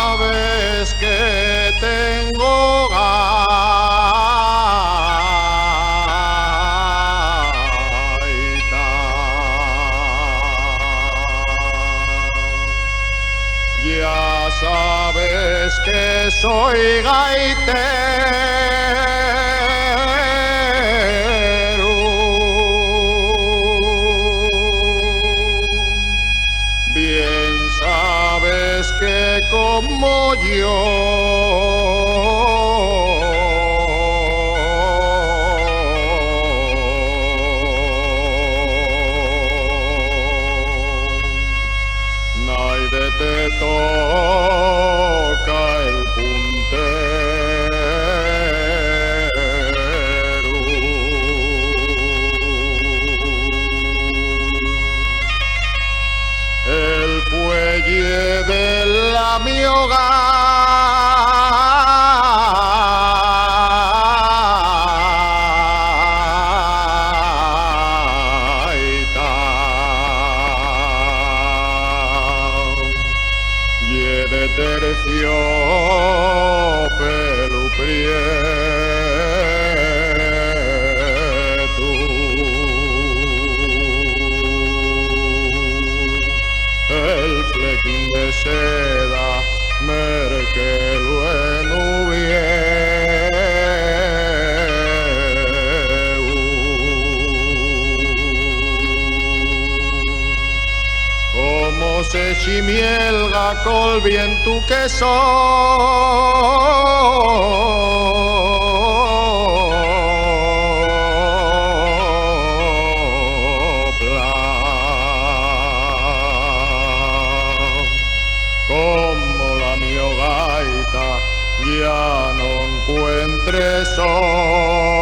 sabes que tengo gaita. Ya sabes que soy gaitero. Bien sabes que como yo nadie te toca el puntero. El fuelle de la mi gaita. Y de terciopelo prieto. El flequín de seda merquelo en como se chimielga col viento que sopla. Como la mi gaita ya no encuentre sol.